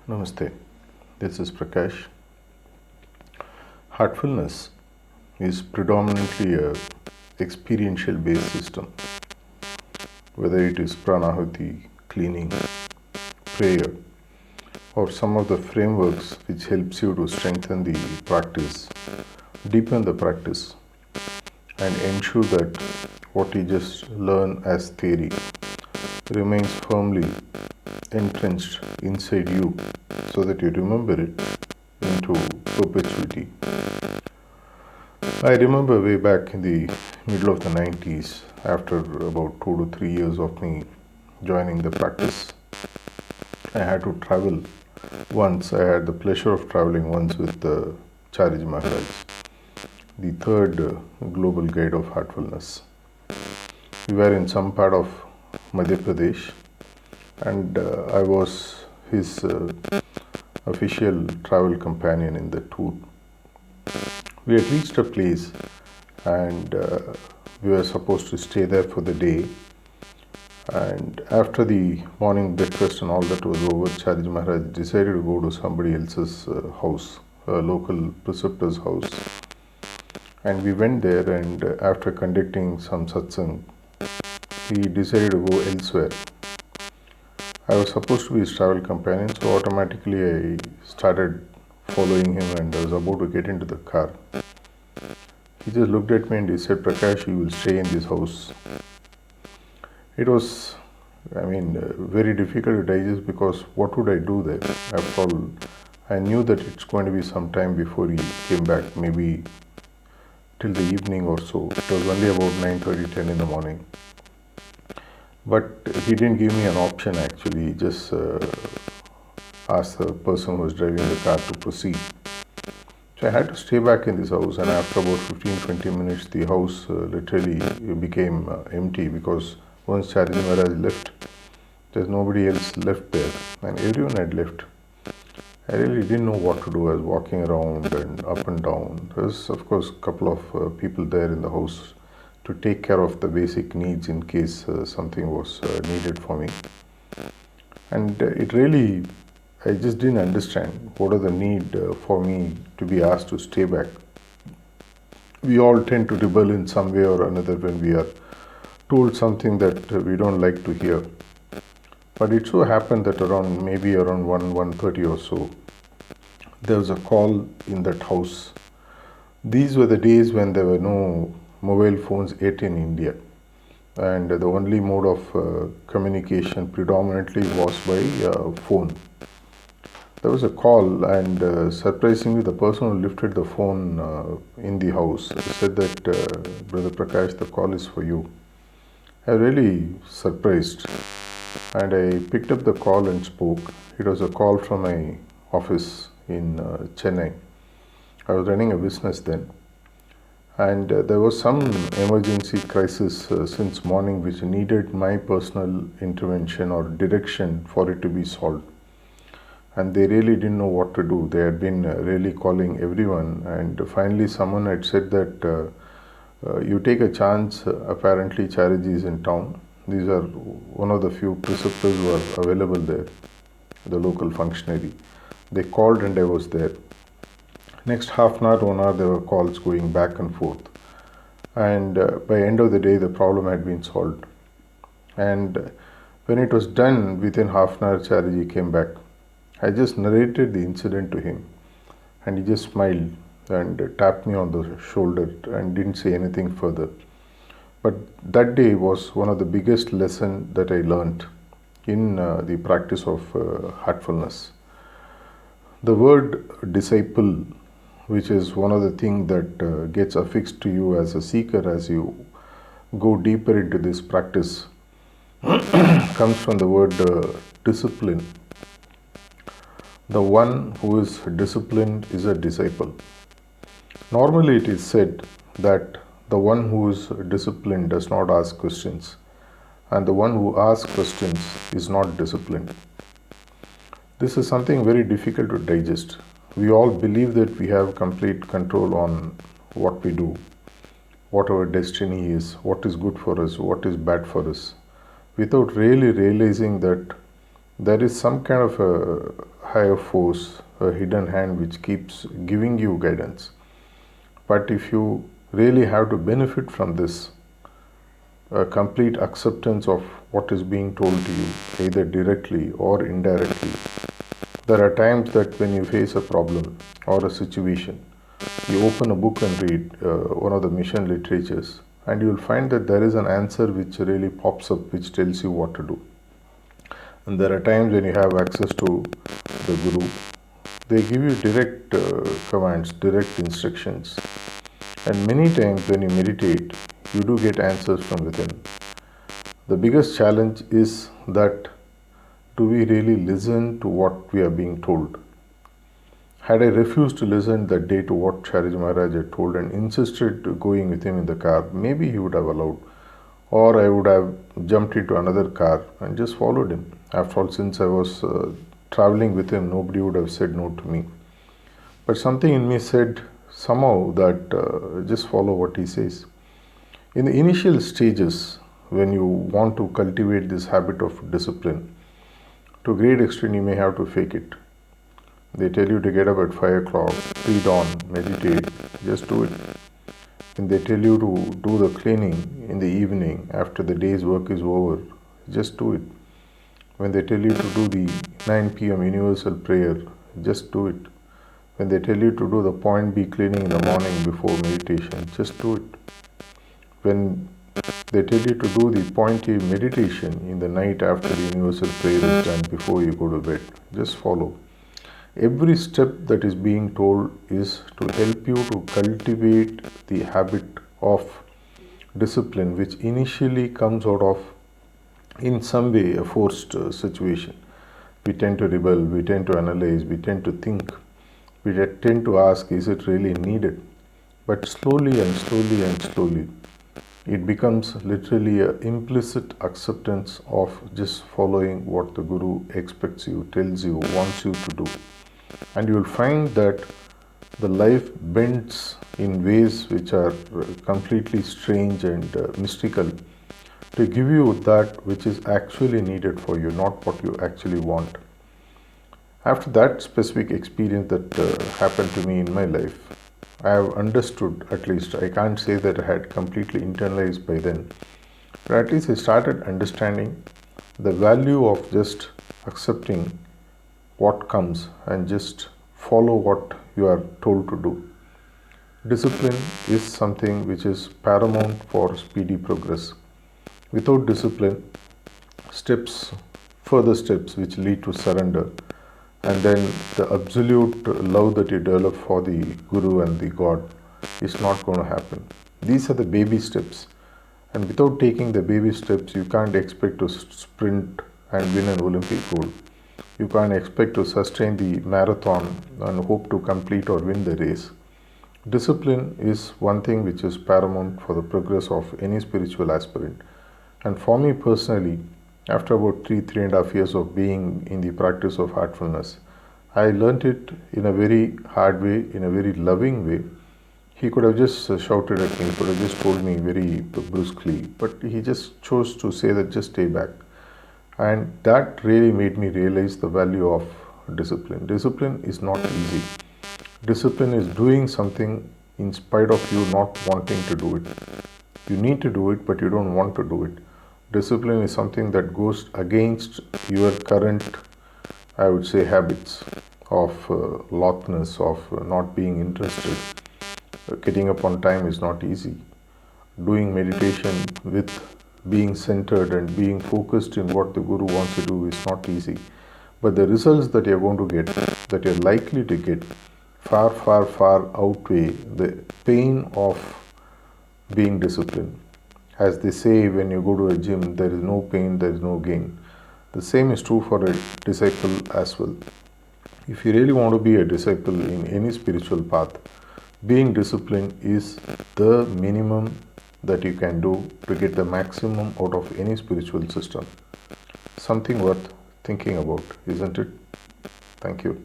Namaste, this is Prakash. Heartfulness is predominantly a experiential based system, whether it is pranahati, cleaning, prayer, or some of the frameworks which helps you to strengthen the practice, deepen the practice, and ensure that what you just learn as theory remains firmly entrenched inside you so that you remember it into perpetuity. I remember way back in the middle of the 90s, after about 2 to 3 years of me joining the practice, I had to travel once. I had the pleasure of traveling once with Chariji Maharaj, the third global guide of heartfulness. We were in some part of Madhya Pradesh, and I was his official travel companion in the tour. We had reached a place and we were supposed to stay there for the day. And after the morning breakfast and all that was over, Chariji Maharaj decided to go to somebody else's house, a local preceptor's house. And we went there, and after conducting some satsang, he decided to go elsewhere. I was supposed to be his travel companion, so automatically I started following him, and I was about to get into the car. He just looked at me and he said, "Prakash, you will stay in this house." It was, very difficult to digest, because what would I do there? After all, I knew that it's going to be some time before he came back, maybe till the evening or so. It was only about 9:30, 10 in the morning. But he didn't give me an option actually. He just asked the person who was driving the car to proceed. So I had to stay back in this house, and after about 15-20 minutes, the house literally became empty, because once Chariji Maharaj left, there's nobody else left there, and everyone had left. I really didn't know what to do. I was walking around and up and down. There was, of course, a couple of people there in the house to take care of the basic needs in case something was needed for me. And I just didn't understand what are the need for me to be asked to stay back. We all tend to rebel in some way or another when we are told something that we don't like to hear. But it so happened that around 1:30 or so, there was a call in that house. These were the days when there were no mobile phones yet in India, and the only mode of communication predominantly was by phone. There was a call, and surprisingly, the person who lifted the phone in the house said that, "Brother Prakash, the call is for you." I was really surprised, and I picked up the call and spoke. It was a call from my office in Chennai. I was running a business then, and there was some emergency crisis since morning which needed my personal intervention or direction for it to be solved. And they really didn't know what to do. They had been really calling everyone, and finally someone had said that you take a chance. Apparently Chariji is in town. These are one of the few preceptors who are available there, the local functionary. They called and I was there. Next half an hour, 1 hour, there were calls going back and forth. And by end of the day, the problem had been solved. And when it was done, within half an hour, Chariji came back. I just narrated the incident to him, and he just smiled and tapped me on the shoulder and didn't say anything further. But that day was one of the biggest lessons that I learned in the practice of heartfulness. The word disciple, which is one of the things that gets affixed to you as a seeker as you go deeper into this practice, comes from the word discipline. The one who is disciplined is a disciple. Normally it is said that the one who is disciplined does not ask questions, and the one who asks questions is not disciplined. This is something very difficult to digest. We all believe that we have complete control on what we do, what our destiny is, what is good for us, what is bad for us, without really realizing that there is some kind of a higher force, a hidden hand which keeps giving you guidance. But if you really have to benefit from this, a complete acceptance of what is being told to you, either directly or indirectly. There are times that when you face a problem or a situation, you open a book and read one of the mission literatures, and you will find that there is an answer which really pops up, which tells you what to do. And there are times when you have access to the Guru, they give you direct commands, direct instructions. And many times when you meditate, you do get answers from within. The biggest challenge is that do we really listen to what we are being told? Had I refused to listen that day to what Shariji Maharaj had told and insisted going with him in the car, maybe he would have allowed. Or I would have jumped into another car and just followed him. After all, since I was traveling with him, nobody would have said no to me. But something in me said somehow that just follow what he says. In the initial stages, when you want to cultivate this habit of discipline, to a great extent you may have to fake it. They tell you to get up at 5 o'clock, pre-dawn, meditate, just do it. When they tell you to do the cleaning in the evening after the day's work is over, just do it. When they tell you to do the 9 p.m. universal prayer, just do it. When they tell you to do the point B cleaning in the morning before meditation, just do it. When they tell you to do the point A meditation in the night after the universal prayer is done before you go to bed, just follow. Every step that is being told is to help you to cultivate the habit of discipline, which initially comes out of, in some way, a forced situation. We tend to rebel, we tend to analyze, we tend to think, we tend to ask, is it really needed? But slowly and slowly and slowly, it becomes literally an implicit acceptance of just following what the Guru expects you, tells you, wants you to do. And you will find that the life bends in ways which are completely strange and mystical to give you that which is actually needed for you, not what you actually want. After that specific experience that happened to me in my life, I have understood, at least I can't say that I had completely internalized by then, but at least I started understanding the value of just accepting what comes and just follow what you are told to do. Discipline is something which is paramount for speedy progress. Without discipline, further steps which lead to surrender, and then the absolute love that you develop for the Guru and the God is not going to happen. These are the baby steps, and without taking the baby steps, you can't expect to sprint and win an Olympic gold. You can't expect to sustain the marathon and hope to complete or win the race. Discipline is one thing which is paramount for the progress of any spiritual aspirant. And for me personally, after about 3.5 years of being in the practice of heartfulness, I learnt it in a very hard way, in a very loving way. He could have just shouted at me, he could have just told me very brusquely, but he just chose to say that just stay back. And that really made me realize the value of discipline. Discipline is not easy. Discipline is doing something in spite of you not wanting to do it. You need to do it, but you don't want to do it. Discipline is something that goes against your current, I would say, habits of lothness, of not being interested. Getting up on time is not easy. Doing meditation with being centered and being focused in what the Guru wants to do is not easy. But the results that you're going to get, that you're likely to get, far, far, far outweigh the pain of being disciplined. As they say, when you go to a gym, there is no pain, there is no gain. The same is true for a disciple as well. If you really want to be a disciple in any spiritual path, being disciplined is the minimum that you can do to get the maximum out of any spiritual system. Something worth thinking about, isn't it? Thank you.